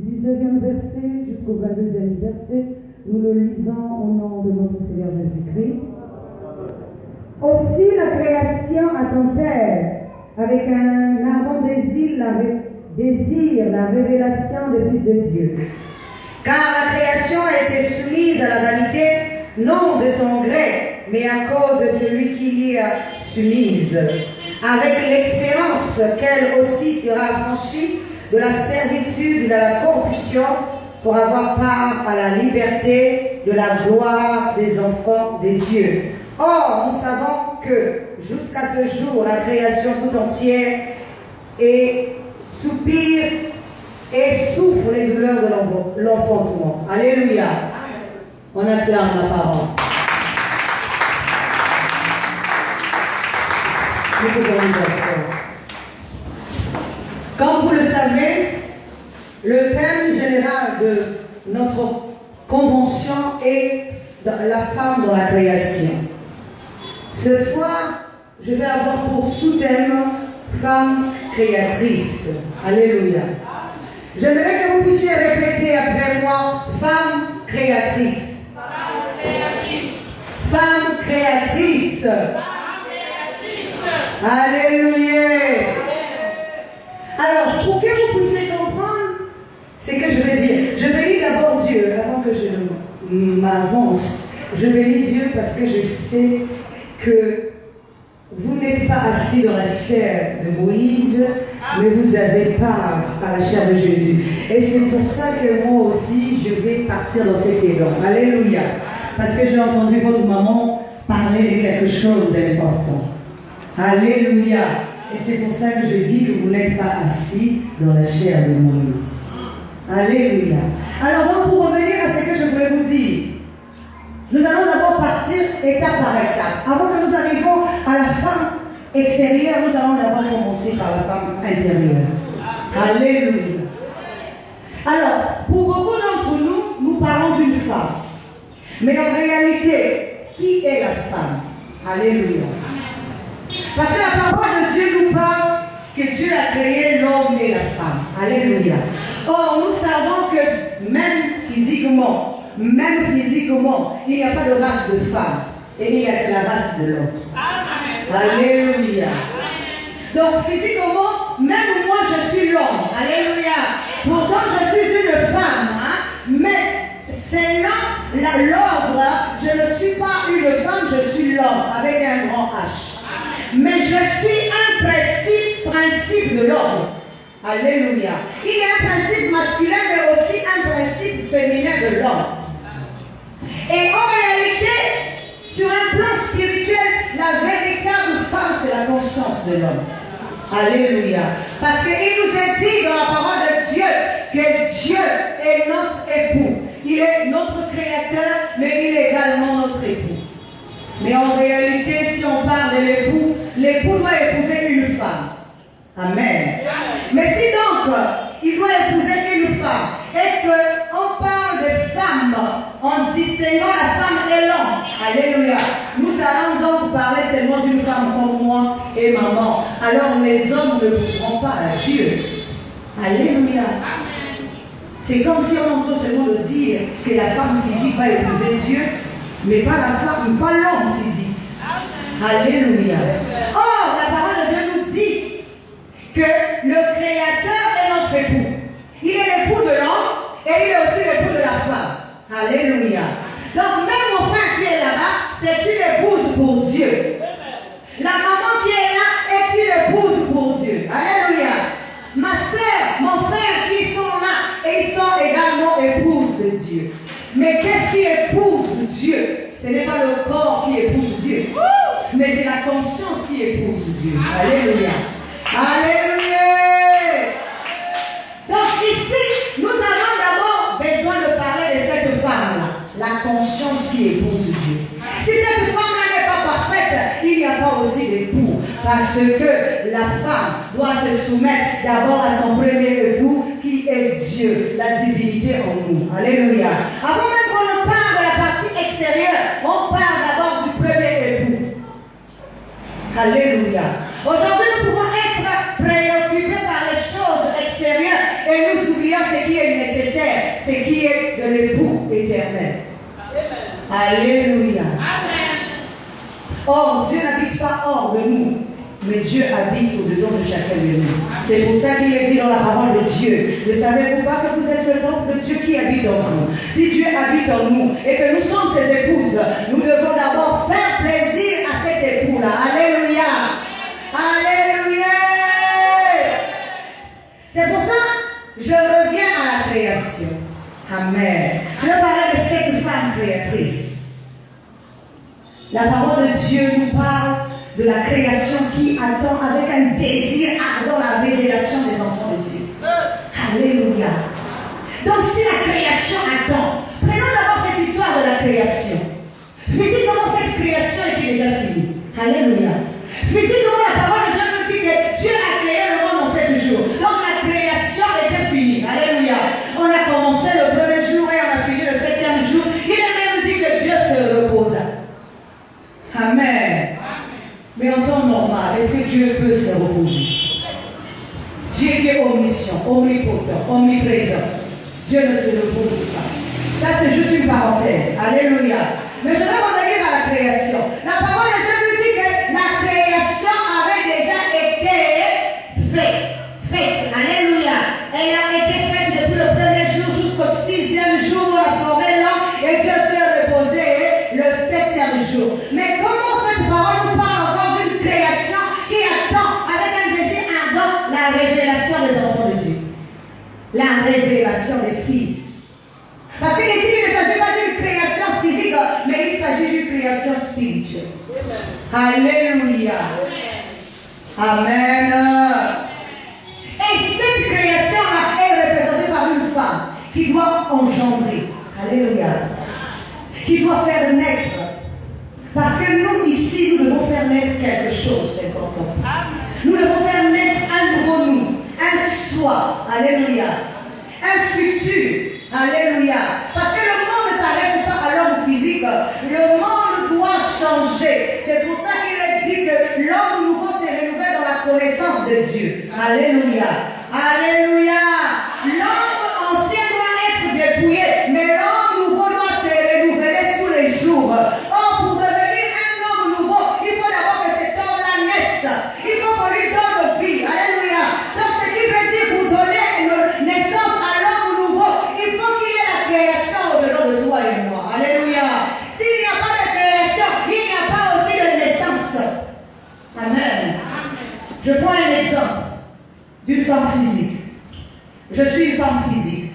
19e verset jusqu'au 22e verset, nous le lisons au nom de notre Seigneur Jésus-Christ. Aussi la création attend-elle avec un ardent désir la révélation des fils de Dieu. Car la création a été soumise à la vanité, non de son gré, mais à cause de celui qui l'y a soumise, avec l'espérance qu'elle aussi sera affranchie de la servitude et de la corruption pour avoir part à la liberté de la gloire des enfants de Dieu. Or, nous savons que jusqu'à ce jour, la création tout entière soupire et souffre les douleurs de l'enfantement. Alléluia. On acclame la parole. Nous pouvons nous asseoir. Comme vous le savez, le thème général de notre convention est la femme dans la création. Ce soir, je vais avoir pour sous-thème femme créatrice. Alléluia. J'aimerais que vous puissiez répéter après moi, femme créatrice. Femme créatrice. Alléluia. Alors, pour que vous puissiez comprendre ce que je vais dire, je bénis d'abord Dieu avant que je m'avance. Je bénis Dieu parce que je sais que vous n'êtes pas assis dans la chair de Moïse, mais vous avez part à la chair de Jésus. Et c'est pour ça que moi aussi, je vais partir dans cet élan. Alléluia. Parce que j'ai entendu votre maman parler de quelque chose d'important. Alléluia. Et c'est pour ça que je dis que vous n'êtes pas assis dans la chair de Moïse. Alléluia. Alors donc, pour revenir à ce que je voulais vous dire, nous allons d'abord partir étape par étape. Avant que nous arrivions à la femme extérieure, nous allons d'abord commencer par la femme intérieure. Alléluia. Alors, pour beaucoup d'entre nous, nous parlons d'une femme. Mais en réalité, qui est la femme? Alléluia. Parce que la parole de Dieu nous parle que Dieu a créé l'homme et la femme. Alléluia. Or, nous savons que même physiquement, il n'y a pas de race de femme. Et il y a que la race de l'homme. Alléluia. Donc, physiquement, même moi, je suis l'homme. Alléluia. Pourtant, je suis une femme. Mais c'est l'ordre. Je ne suis pas une femme, je suis l'homme. Avec un grand H. Mais je suis un principe de l'homme. Alléluia. Il y a un principe masculin, mais aussi un principe féminin de l'homme. Et en réalité, sur un plan spirituel, la véritable femme, c'est la conscience de l'homme. Alléluia. Parce qu'il nous est dit dans la parole de Dieu que Dieu est notre époux. Il est notre créateur, mais il est également notre époux. Mais en réalité, si on parle de l'époux, l'époux doit épouser une femme. Amen. Mais si donc, il doit épouser une femme, et qu'on parle de femme en distinguant la femme et l'homme, alléluia, nous allons donc parler seulement d'une femme comme moi et maman. Alors les hommes ne pourront pas à Dieu. Alléluia. C'est comme si on entend seulement de dire que la femme physique va épouser Dieu, mais pas la femme, pas l'homme physique. Alléluia. Or, la parole de Dieu nous dit que le Créateur est notre époux. Il est l'époux de l'homme et il est aussi l'époux de la femme. Alléluia. Donc même mon frère qui est là-bas, c'est une épouse pour Dieu. La maman qui est là est une épouse pour Dieu. Alléluia. Ma soeur, mon frère qui sont là, et ils sont également épouses de Dieu. Mais qu'est-ce qui épouse Dieu? Ce n'est pas le corps qui épouse Dieu, mais c'est la conscience qui épouse Dieu. Alléluia. Alléluia. Donc ici, nous avons d'abord besoin de parler de cette femme-là, la conscience qui épouse Dieu. Si cette femme-là n'est pas parfaite, il n'y a pas aussi d'époux. Parce que la femme doit se soumettre d'abord à son premier époux qui est Dieu, la divinité en nous. Alléluia. Avant même qu'on parle de la partie extérieure, on parle d'abord du premier époux. Alléluia. Aujourd'hui, nous pouvons être préoccupés par les choses extérieures et nous oublions ce qui est nécessaire ce qui est de l'époux éternel. Alléluia. Or, Dieu n'habite pas hors de nous, mais Dieu habite au-dedans de chacun de nous. C'est pour ça qu'il est dit dans la parole de Dieu. Ne savez-vous pas que vous êtes le temple de Dieu qui habite en vous? Si Dieu habite en nous et que nous sommes ses épouses, nous devons d'abord faire plaisir à cet époux-là. Alléluia. Alléluia. C'est pour ça que je reviens à la création. Amen. Je parlais de cette femme créatrice. La parole de Dieu nous parle de la création qui attend avec un désir ardent la révélation des enfants de Dieu. Alléluia. Donc si la création attend, prenons d'abord cette histoire de la création. Physiquement, cette création est déjà finie. Alléluia. Physiquement, la parole de Dieu nous dit que Dieu a créé le monde en 7 jours. Donc la création était finie. Alléluia. On a commencé le premier jour et on a fini le 7e jour. Il est même dit que Dieu se reposa. Amen. Mais en temps normal, est-ce que Dieu peut se reposer? Dieu qui est omniscient, omnipotent, omniprésent. Dieu ne se repose pas. Ça, c'est juste une parenthèse. Alléluia. Mais je vais revenir à la création. La parole de Dieu nous dit que la création avait déjà été faite. Alléluia. Elle a été faite depuis le premier jour jusqu'au 6e jour. La forêt là, et Dieu s'est reposé le 7e jour. Mais comment cette parole nous parle encore d'une création qui attend avec un désir ardent la révélation des enfants de Dieu? La révélation des fils. Parce que ici, il ne s'agit pas d'une création physique, mais il s'agit d'une création spirituelle. Alléluia. Amen. Et cette création-là est représentée par une femme qui doit engendrer. Alléluia. Qui doit faire naître. Parce que nous, ici, nous devons faire naître quelque chose d'important. Nous devons faire naître un nouveau nous, un soi. Alléluia. Un futur. Alléluia. Parce que le monde ne s'arrête pas à l'homme physique. Le monde doit changer. C'est pour ça qu'il est dit que l'homme nouveau se renouvelle dans la connaissance de Dieu. Alléluia. Alléluia. L'homme ancien doit être dépouillé, mais l'homme nouveau doit se renouveler tous les jours. Or, pour devenir un homme nouveau, il faut d'abord que cet homme-là naisse. Il faut qu'on lui donne vie. Alléluia. Donc, ce qui veut dire pour donner naissance à l'homme nouveau, il faut qu'il y ait la création au-delà de toi et moi. Alléluia. S'il n'y a pas de création, il n'y a pas aussi de naissance. Amen. Je prends un exemple d'une femme physique. Je suis une femme physique.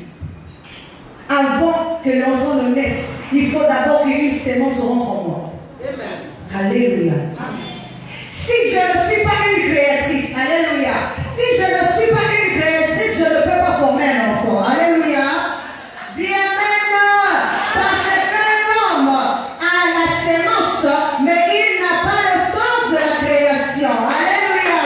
Avant que l'enfant ne naisse, il faut d'abord qu'une sémence rentre en moi. Alléluia. Si je ne suis pas une créatrice, alléluia. Si je ne suis pas une créatrice, je ne peux pas former un enfant. Alléluia. Dis amen. Parce que l'homme a la sémence, mais il n'a pas le sens de la création. Alléluia.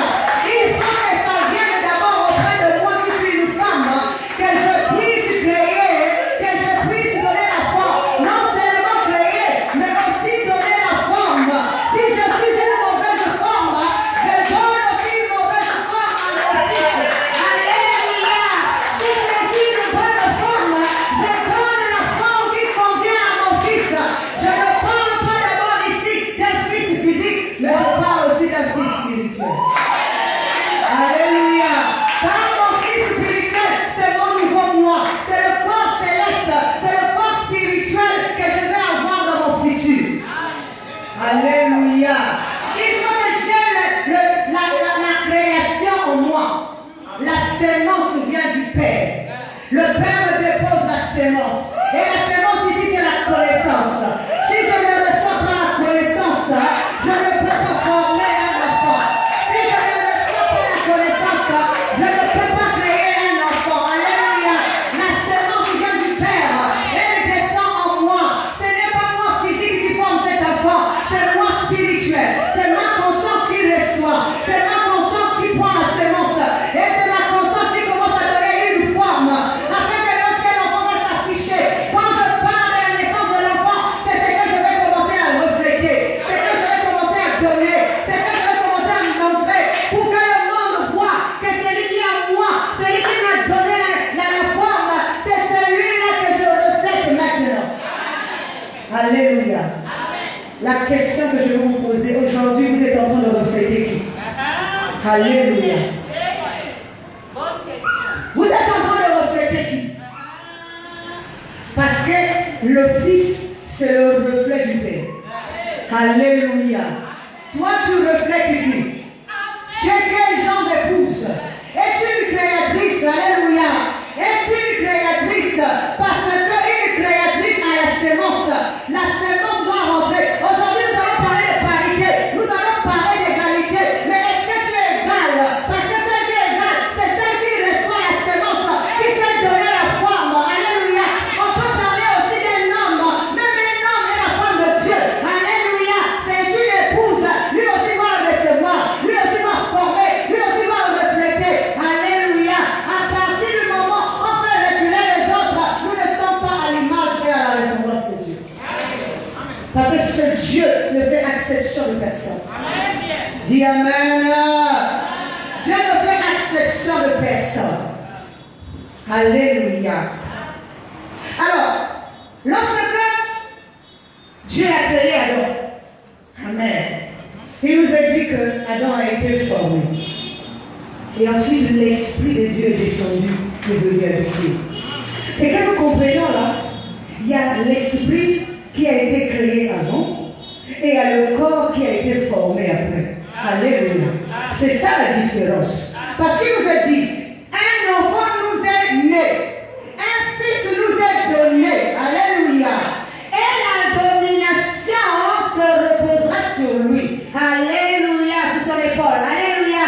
Il faut que ça vienne d'abord auprès de moi qui suis une femme, que je puisse créer, que je puisse donner la forme. Non seulement créer, mais aussi donner la forme. Si je suis une mauvaise forme, je donne aussi une mauvaise forme à mon fils. Alléluia. Si je suis une bonne forme, je donne la forme qui convient à mon fils. Je ne parle pas d'abord ici d'un fils physique, mais je parle aussi d'un fils spirituel. Alléluia. Car mon fils spirituel, c'est mon nouveau moi. C'est le corps céleste, c'est le corps spirituel que je vais avoir dans mon futur. Alléluia. Il faut que j'aie la création en moi. La sémence vient du Père. Le Père me dépose la sémence. Et la sémence ici, c'est la connaissance. Si je ne reçois pas la connaissance, je ne peux pas former un enfant. Si je ne reçois pas la connaissance, je ne peux pas créer un enfant. Alléluia. La sémence vient du Père. Elle descend en moi. Ce n'est pas moi physique qui forme cet enfant. C'est moi spirituel. C'est ma conscience qui reçoit. C'est ma conscience qui prend la sémence. Et c'est ma conscience qui commence à donner une forme. Afin que lorsque l'enfant va s'afficher, quand je la question que je vais vous poser aujourd'hui, vous êtes en train de refléter qui? Alléluia. Vous êtes en train de refléter qui? Parce que le Fils, c'est le reflet du Père. Alléluia. Toi, tu reflètes qui? Tu es quel genre d'épouse? Es-tu une créatrice? Alléluia. Es-tu une créatrice? Parce qu'une créatrice a la sémence. La sémence doit rentrer. Aujourd'hui, nous allons parler de parité. Nous allons parler d'égalité. Mais est-ce que tu es égale? Parce que celle qui est égale, c'est celle qui reçoit la sémence, qui s'est donné la forme. Alléluia. On peut parler aussi d'un homme. Même un homme est la forme de Dieu. Alléluia. C'est une épouse. Lui aussi va recevoir. Lui aussi va former. Lui aussi va refléter. Alléluia. À partir du moment où on fait reculer les autres, nous ne sommes pas à l'image et à la ressemblance de Dieu. Parce que ce Dieu ne fait exception de personne. Dis Amen. Dieu ne fait exception de personne. Alléluia. Alors, lorsque Dieu a créé Adam, Amen, il nous a dit que Adam a été formé. Et ensuite, l'Esprit de Dieu est descendu et est venu habiter. C'est que nous comprenons là, il y a l'Esprit qui a été créé avant et il y a le corps qui a été formé après. Alléluia. C'est ça la différence. Parce qu'il nous a dit, un enfant nous est né, un fils nous est donné. Alléluia. Et la domination se reposera sur lui. Alléluia. Sur son épaule. Alléluia.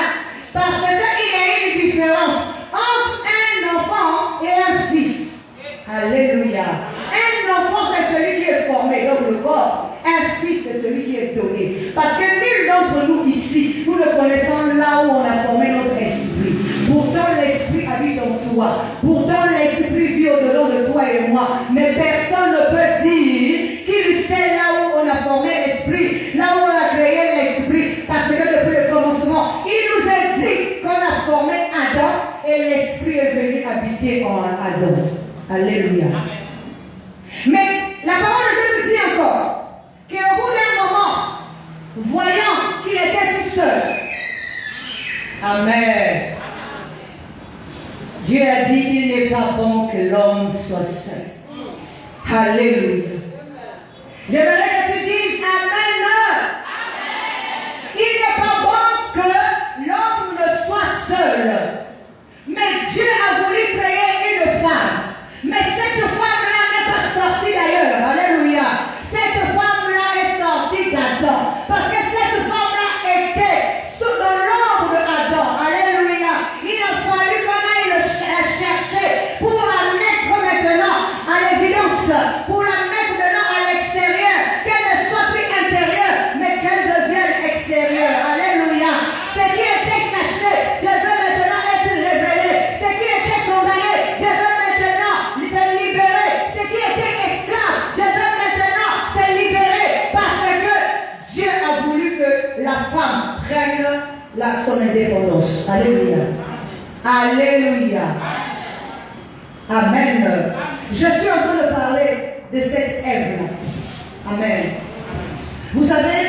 Parce qu'il y a une différence entre un enfant et un fils. Alléluia. Un enfant, c'est celui qui est formé, donc le corps. Un fils, c'est celui qui est donné. Parce que nul d'entre nous ici, nous ne connaissons là où on a formé notre esprit. Pourtant, l'esprit habite en toi. Pourtant, l'esprit vit au-delà de toi et moi. Mais personne ne peut dire qu'il sait là où on a formé l'esprit, là où on a créé l'esprit. Parce que depuis le commencement, il nous a dit qu'on a formé Adam et l'esprit est venu habiter en Adam. Alléluia. Mais la parole de Dieu nous dit encore qu'au bout d'un moment, voyant qu'il était tout seul, Amen, Dieu a dit qu'il n'est pas bon que l'homme soit seul. Alléluia. J'aimerais que tu dises Amen. Il n'est pas bon que l'homme ne soit seul. Mais Dieu a voulu créer une femme. Mais cette femme-là n'est pas sortie d'ailleurs. Alléluia. Cette femme-là est sortie d'Adam. Parce que cette femme-là était dans l'ombre d'Adam. Alléluia. Il a fallu qu'on aille la chercher pour la mettre maintenant à l'évidence. Pour la mettre maintenant à l'extérieur. Qu'elle ne soit plus intérieure, mais qu'elle devienne extérieure. Alléluia. Ce qui était caché devait maintenant être révélé. Ce qui était condamné devait maintenant se libérer. Ce qui était esclave devait maintenant se libérer. Parce que Dieu a voulu que la femme prenne son indépendance. Alléluia. Alléluia. Amen. Je suis en train de parler de cette Ève-là. Amen. Vous savez,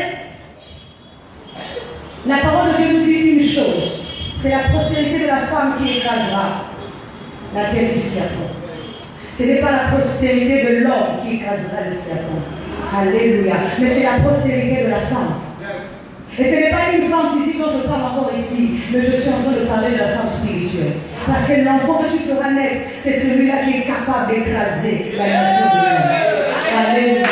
la parole de Dieu nous dit une chose. C'est la postérité de la femme qui écrasera la tête du serpent. Ce n'est pas la postérité de l'homme qui écrasera le serpent. Alléluia. Mais c'est la postérité de la femme. Et ce n'est pas une femme physique dont je parle encore ici, mais je suis en train de parler de la femme spirituelle. Parce que l'enfant que tu feras naître, c'est celui-là qui est capable d'écraser la nation de l'homme. Alléluia.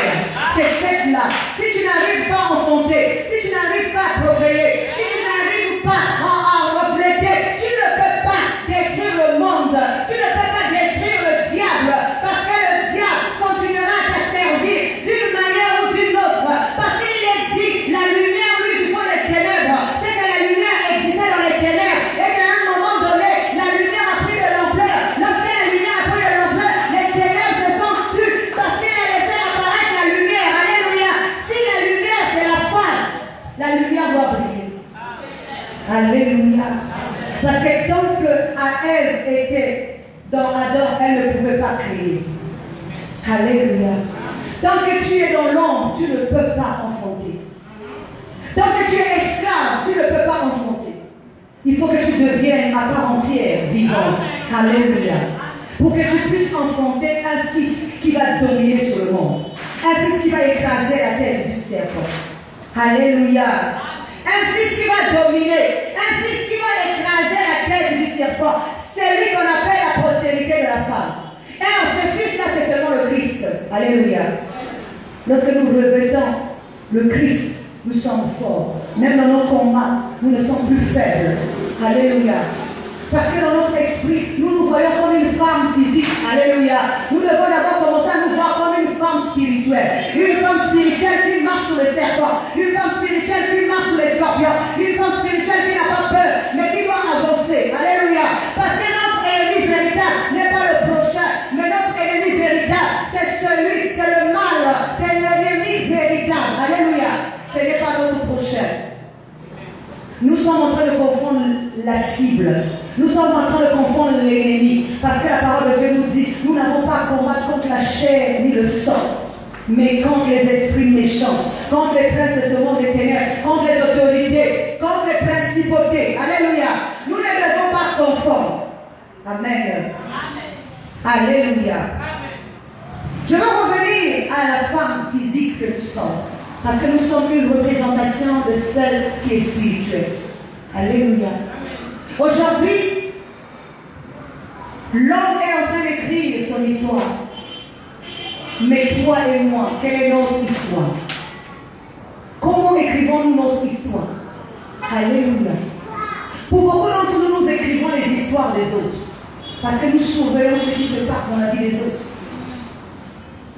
C'est cette-là. Si tu n'arrives pas à enfanter, si tu n'arrives pas à procréer, si tu n'arrives pas à refléter, tu ne peux pas détruire le monde. Tu ne peux pas détruire le diable. Parce que le diable continuera à te servir d'une manière ou d'une autre. Parce qu'il est dit, la lumière lui du fond des ténèbres, c'est que la lumière existait dans les ténèbres. Et qu'à un moment donné, la lumière a pris de l'ampleur. Lorsque la lumière a pris de l'ampleur, les ténèbres se sont tues. Parce qu'il a laissé apparaître la lumière. Alléluia. Si la lumière c'est la femme, la lumière doit briller. Alléluia. Parce que tant que Ève était dans Adam, elle ne pouvait pas créer. Alléluia. Tant que tu es dans l'ombre, tu ne peux pas enfanter. Tant que tu es esclave, tu ne peux pas enfanter. Il faut que tu deviennes à part entière vivant. Alléluia. Pour que tu puisses enfanter un fils qui va dominer sur le monde. Un fils qui va écraser la tête du serpent. Alléluia. Un fils qui va dominer. Un fils qui va écraser la tête du serpent. C'est lui qu'on appelle la postérité de la femme. Et ce fils-là, c'est seulement le Christ. Alléluia. Lorsque nous revêtons le Christ, nous sommes forts. Même dans nos combats, nous ne sommes plus faibles. Alléluia. Parce que dans notre esprit, nous nous voyons comme une femme physique. Alléluia. Nous devons d'abord commencer à nous voir comme une femme spirituelle. Une femme spirituelle qui marche sur le serpent. Une femme spirituelle qui marche sur les scorpions. Une femme spirituelle qui n'a pas peur, mais qui doit avancer. Alléluia. Parce que notre ennemi véritable n'est pas le prochain, mais notre ennemi véritable, c'est celui, c'est le mal. C'est l'ennemi véritable. Alléluia. Ce n'est pas notre prochain. Nous sommes en train de confondre la cible. Nous sommes en train de confondre l'ennemi. Parce que la parole de Dieu nous dit, nous n'avons pas à combattre contre la chair ni le sang, mais contre les esprits méchants, contre les princes de ce monde des ténèbres, contre les autorités, contre les principautés. Alléluia. Nous ne devons pas se confondre. Amen. Alléluia. Je vais revenir à la femme physique que nous sommes. Parce que nous sommes une représentation de celle qui est spirituelle. Alléluia. Aujourd'hui, l'homme est en train d'écrire son histoire. Mais toi et moi, quelle est notre histoire? Comment écrivons-nous notre histoire? Alléluia. Pour beaucoup d'entre nous, nous écrivons les histoires des autres. Parce que nous surveillons ce qui se passe dans la vie des autres.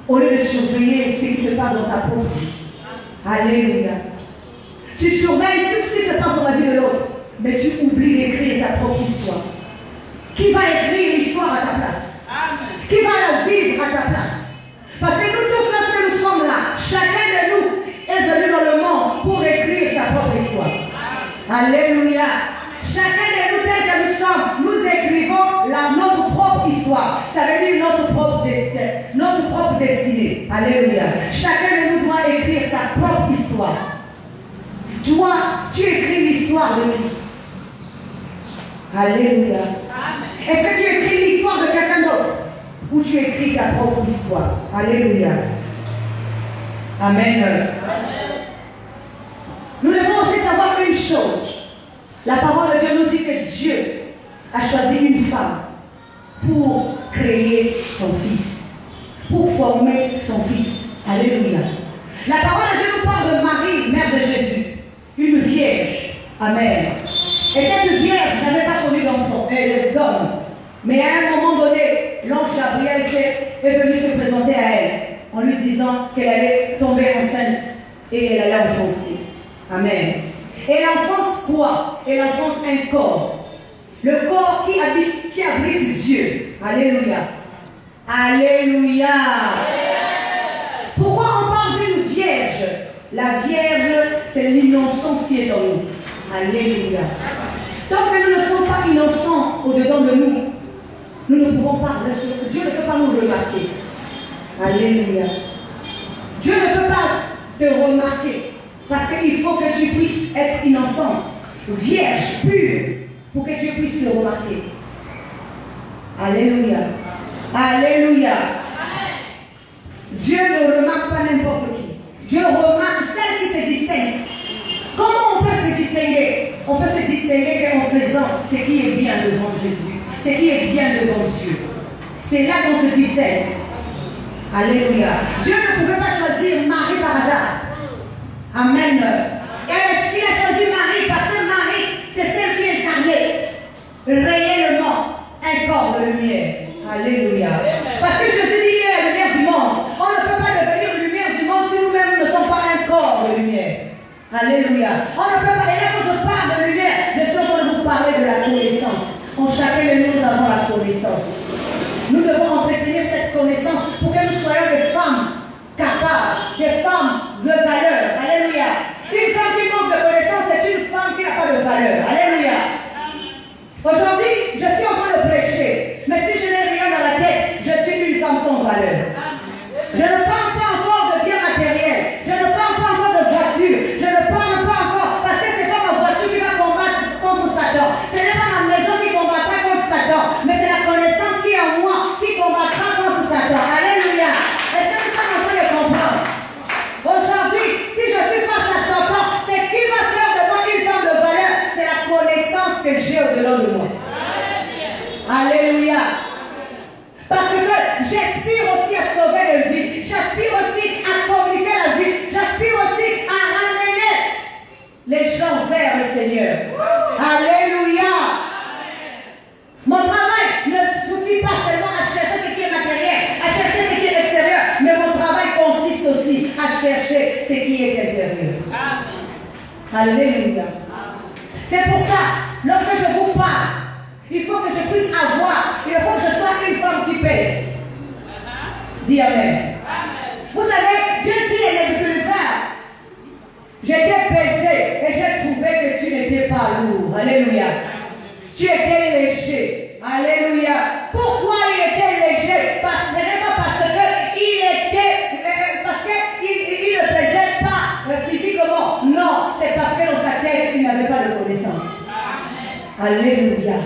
Au lieu de surveiller ce qui se passe dans ta propre vie. Alléluia. Tu surveilles tout ce qui se passe dans la vie de l'autre, mais tu oublies d'écrire ta propre histoire. Qui va écrire l'histoire à ta place? Amen. Qui va la vivre à ta place? Parce que nous tous, lorsque nous sommes là, chacun de nous est venu dans le monde pour écrire sa propre histoire. Amen. Alléluia. Chacun de nous, tel que nous sommes, nous écrivons notre propre histoire. Ça veut dire notre propre destinée. Alléluia. Chacun de nous doit écrire sa propre histoire. Toi, tu écris l'histoire de qui? Alléluia. Est-ce que tu écris l'histoire de quelqu'un d'autre? Ou tu écris ta propre histoire? Alléluia. Amen. Nous devons aussi savoir une chose. La parole de Dieu nous dit que Dieu a choisi une femme pour créer son fils, pour former son fils. Alléluia. La parole de Dieu nous parle de Marie, mère de Jésus, une vierge. Amen. Et cette vierge n'avait pas connu d'enfant, d'homme. Mais à un moment donné, l'ange Gabriel est venu se présenter à elle en lui disant qu'elle allait tomber enceinte et elle allait enfanter. Amen. Et elle enfante quoi? Elle enfante un corps. Le corps qui abrite Dieu. Alléluia. Alléluia. Pourquoi on parle d'une vierge? La vierge, c'est l'innocence qui est en nous. Alléluia. Tant que nous ne sommes pas innocents au-dedans de nous, nous ne pouvons pas, Dieu ne peut pas nous remarquer. Alléluia. Dieu ne peut pas te remarquer. Parce qu'il faut que tu puisses être innocente, vierge, pure, pour que Dieu puisse le remarquer. Alléluia. Alléluia. Dieu ne remarque pas n'importe qui. Dieu remarque celle qui se distingue. Comment on peut se distinguer? On peut se distinguer en faisant ce qui est bien devant Jésus, ce qui est bien devant Dieu. C'est là qu'on se distingue. Alléluia. Dieu ne pouvait pas choisir Marie par hasard. Amen. Il a choisi Marie parce que Marie, c'est celle qui incarnait réellement un corps de lumière. Alléluia. Parce que Jésus dit qu'il est la lumière du monde. On ne peut pas devenir lumière du monde si nous-mêmes ne sommes pas un corps de lumière. Alléluia. On ne peut pas. Et là, quand je parle de lumière, je suis en train de vous parler de la connaissance. En chacun de nous, nous avons la connaissance. Nous devons entretenir cette connaissance pour que nous soyons des femmes capables, des femmes de valeur. Alléluia. Une femme qui manque de connaissance, c'est une femme qui n'a pas de valeur. Alléluia. Aujourd'hui, je suis en train de prêcher, mais si je n'ai rien dans la tête, je suis une femme sans valeur. Je ne parle pas encore de biens matériels, je ne parle pas encore de voiture, je ne parle pas encore j'aspire aussi à sauver les vies. J'aspire aussi à communiquer la vie. J'aspire aussi à ramener les gens vers le Seigneur. Alléluia. Mon travail ne suffit pas seulement à chercher ce qui est matériel, à chercher ce qui est extérieur, mais mon travail consiste aussi à chercher ce qui est intérieur. Alléluia. C'est pour ça, lorsque je vous parle, il faut que je puisse avoir, il faut que je sois une femme qui pèse. Dis Amen. Vous savez, Dieu dit à Nebuchadnezzar, j'étais pesé et j'ai trouvé que tu n'étais pas lourd. Alléluia. Tu étais léger. Alléluia. Pourquoi il était léger? Ce n'est pas parce qu'il ne pesait pas physiquement. Non, c'est parce que dans sa tête, il n'avait pas de connaissance. Alléluia.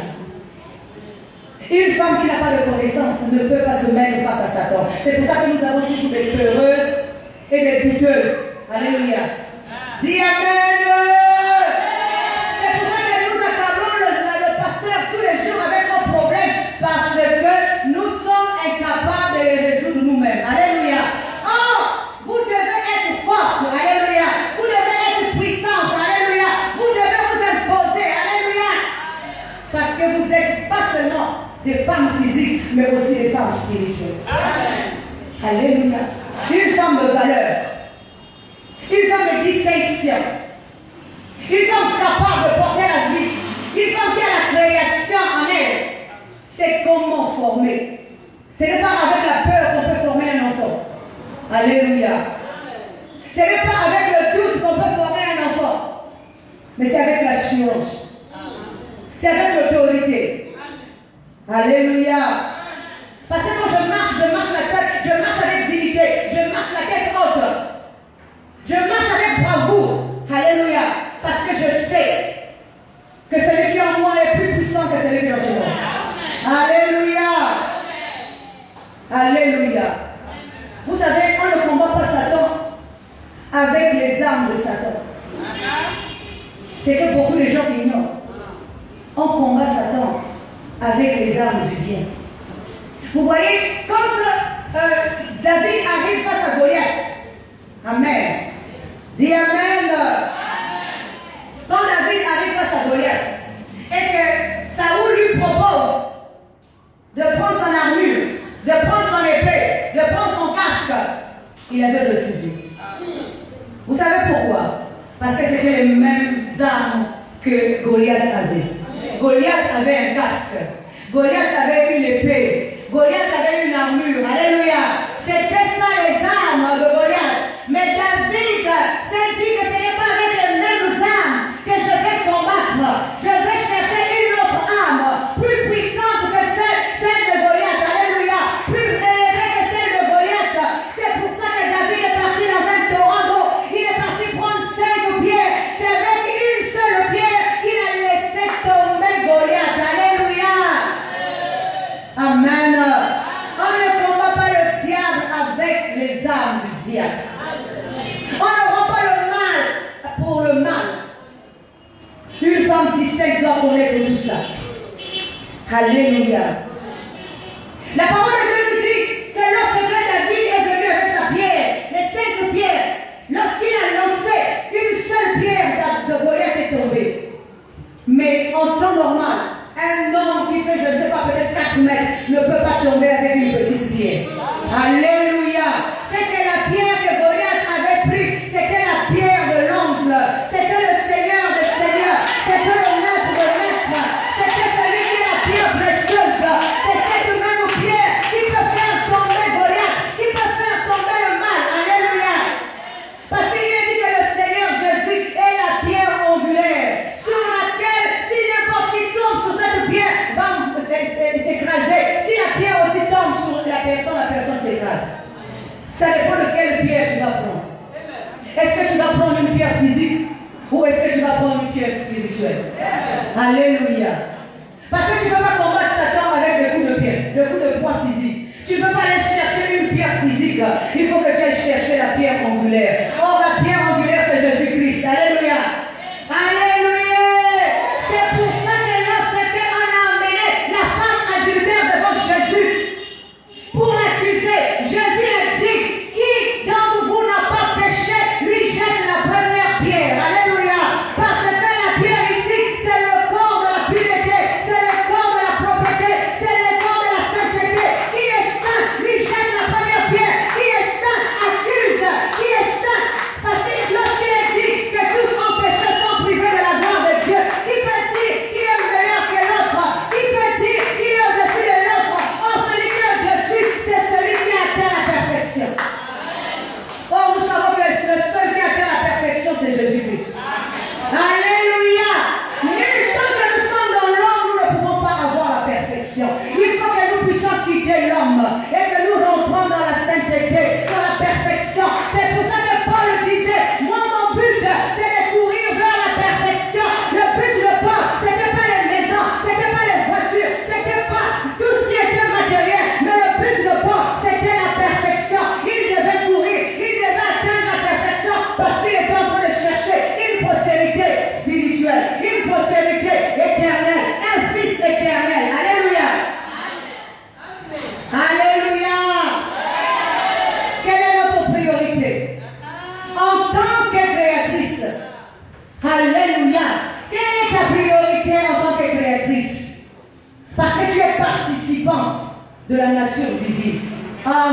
Une femme qui n'a pas de connaissance ne peut pas se mettre face à Satan. C'est pour ça que nous avons toujours des peureuses et des douteuses. Alléluia. Dis Amen. C'est pour ça que nous accablons le pasteur tous les jours avec nos problèmes, parce que nous sommes incapables de les résoudre nous-mêmes. Alléluia. Oh, vous devez être forte. Alléluia. Vous devez être puissante. Alléluia. Vous devez vous imposer. Alléluia. Parce que vous n'êtes pas seulement des femmes physiques, mais aussi des femmes spirituelles. Amen. Alléluia. Une femme de valeur. Une femme de distinction. Une femme capable de porter la vie. Une femme qui a la création en elle. C'est comment former. Ce n'est pas avec la peur qu'on peut former un enfant. Alléluia. Ce n'est pas avec le doute qu'on peut former un enfant. Mais c'est avec l'assurance. C'est avec l'autorité. Alléluia. Parce que quand je marche la tête, je marche avec dignité, je marche la tête haute. Je marche avec bravoure. Alléluia. Parce que je sais que celui qui est en moi est plus puissant que celui qui est en moi. Alléluia. Alléluia. Vous savez, on ne combat pas Satan avec les armes de Satan. C'est que beaucoup de gens ignorent. On combat Satan avec les armes du bien. Vous voyez, quand David arrive face à Goliath, Amen. Dis Amen. Quand David arrive face à Goliath et que Saoul lui propose de prendre son armure, de prendre son épée, de prendre son casque, il avait refusé. Vous savez pourquoi? Parce que c'était les mêmes armes que Goliath avait. Goliath avait un casque. Goliath avait une épée. Goliath avait une armure. Alléluia. C'était ça les armes de Goliath. Mais David s'est dit que ce n'est pas avec les mêmes armes que je vais combattre. Je vais chercher une autre arme plus puissante que celle de Goliath. Alléluia. Plus élevée que celle de Goliath. C'est pour ça que David est parti dans un torrent d'eau. Il est parti prendre 5 pierres. C'est avec une seule pierre qu'il a laissé tomber Goliath. Alléluia. Amen. On ne combat pas le diable avec les armes du diable. On ne rend pas le mal pour le mal. Une femme distincte doit connaître tout ça. Alléluia. La parole de Dieu nous dit que lorsque David est venu avec sa pierre, les 5 pierres, lorsqu'il a lancé une seule pierre de Goliath est tombée. Mais en temps normal, un homme qui fait, je ne sais pas, peut-être 4 mètres, ne peut pas tomber avec une petite pierre. Alléluia. C'était la pierre que Goliath avait pris. C'était la pierre de l'oncle. C'était le Seigneur des Seigneurs. C'était le maître de maîtres. C'était celui qui est la pierre précieuse. C'est cette même pierre qui peut faire tomber Goliath, qui peut faire tomber le mal. Alléluia. Parce qu'il est dit que le Seigneur Jésus est la pierre angulaire sur laquelle, si n'importe qui tombe sur cette pierre, va s'écraser. Si la pierre aussi tombe sur la personne s'écrase. Ça dépend de quelle pierre tu vas prendre. Est-ce que tu vas prendre une pierre physique ou est-ce que tu vas prendre une pierre spirituelle? Alléluia. Parce que tu ne peux pas combattre Satan avec des coups de pierre, des coups de poing physique. Tu ne peux pas aller chercher une pierre physique. Il faut que tu ailles chercher la pierre angulaire. Or, la pierre angulaire, c'est Jésus-Christ. Alléluia. Alléluia. C'est pour ça que lorsque on a amené la femme adultère devant Jésus, pour la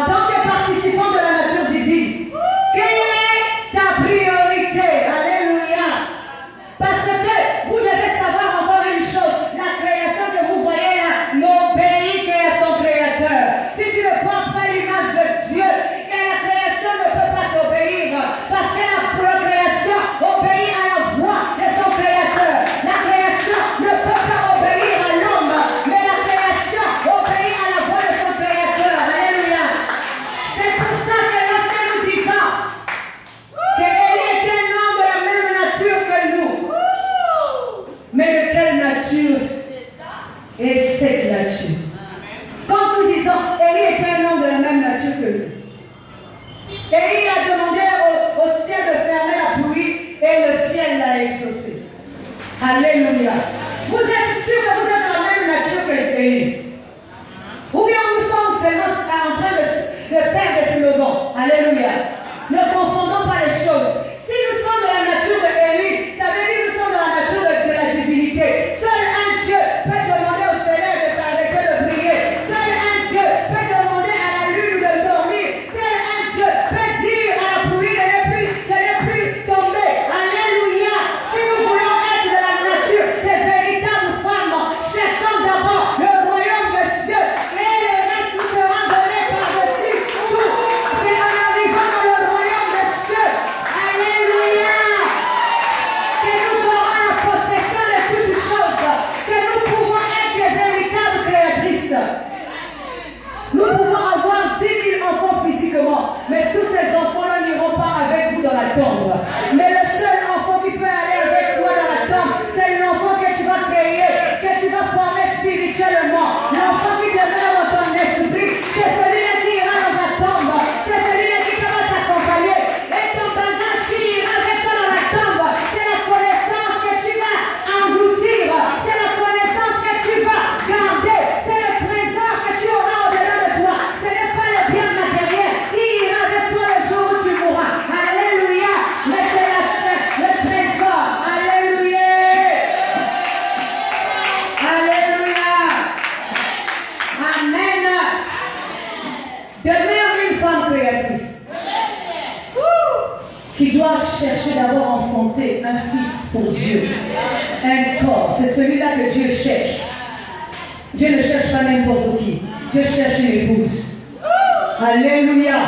En tant que participant de la nature divine, quelle est ta priorité? Alléluia. Parce que vous devez savoir encore une chose, la création que vous voyez là n'obéit qu'à son créateur. Si tu ne portes pas l'image de Dieu, et la création ne peut pas t'obéir, parce que la création obéit à la voix de son créateur. La création ne peut pas obéir à l'homme, mais la création obéit à la voix de son créateur. Alléluia. C'est pour ça que lorsque nous disons qu'elle est un homme de la même nature que nous, mais de quelle nature est cette nature? Quand nous disons Élie est un homme de la même nature que nous, Élie a demandé au ciel de fermer la pluie et le ciel l'a exaucé. Alléluia. Vous êtes sûr que vous êtes de la même nature que Élie? Ou bien nous sommes vraiment en train de perdre des slogans? Alléluia. Ne confondons pas les choses. Si nous sommes de la nature de Élie, ça veut dire que nous sommes de la nature de la divinité. Seul un Dieu peut demander au soleil de s'arrêter de briller. Seul un Dieu peut demander à la lune de dormir. Seul un Dieu peut dire à la pluie de ne plus tomber. Alléluia. Si nous voulons être de la nature des véritables femmes, cherchons d'abord le royaume de Dieu et le reste nous sera donné par-dessus tout. C'est en arrivant dans le royaume de Dieu, alléluia, que nous aurons la possession de toutes choses, que nous pouvons être des véritables créatrices. Nous pouvons avoir 10 000 enfants physiquement, mais tous ces enfants-là n'iront pas avec vous dans la tombe. Mais le seul enfant qui peut aller avec toi dans la tombe, c'est l'enfant que tu vas créer, que tu vas former spirituellement. L'enfant qui demeure dans ton esprit, c'est celui-là qui ira dans la tombe, c'est celui-là qui va t'accompagner. Et ton bagage qui ira avec toi dans la tombe, c'est la connaissance que tu vas engloutir, c'est la connaissance que tu vas garder, c'est le trésor que tu auras au-delà de toi. Ce n'est pas le bien matériel qui ira avec toi le jour où tu mourras. Alléluia. Mais c'est le trésor. Alléluia. Alléluia. Amen. Demeure une femme créatrice qui doit chercher d'abord à enfanter un fils pour Dieu. Un corps. C'est celui-là que Dieu cherche. Dieu ne cherche pas n'importe qui. Dieu cherche une épouse. Alléluia.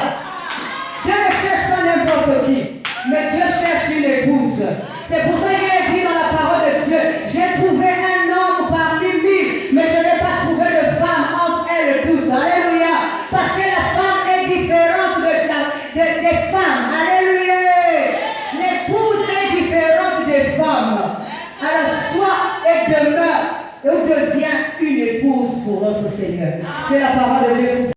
Dieu ne cherche pas n'importe qui, mais Dieu cherche une épouse. C'est pour ça qu'il est dit dans la parole de Dieu, j'ai trouvé un homme parmi 1000, mais je n'ai pas trouvé de femme entre elles toutes. Alléluia. Parce que la femme est différente des femmes. Alléluia. L'épouse est différente des femmes. Alors sois et demeure et devient une épouse pour notre Seigneur. Que la parole de Dieu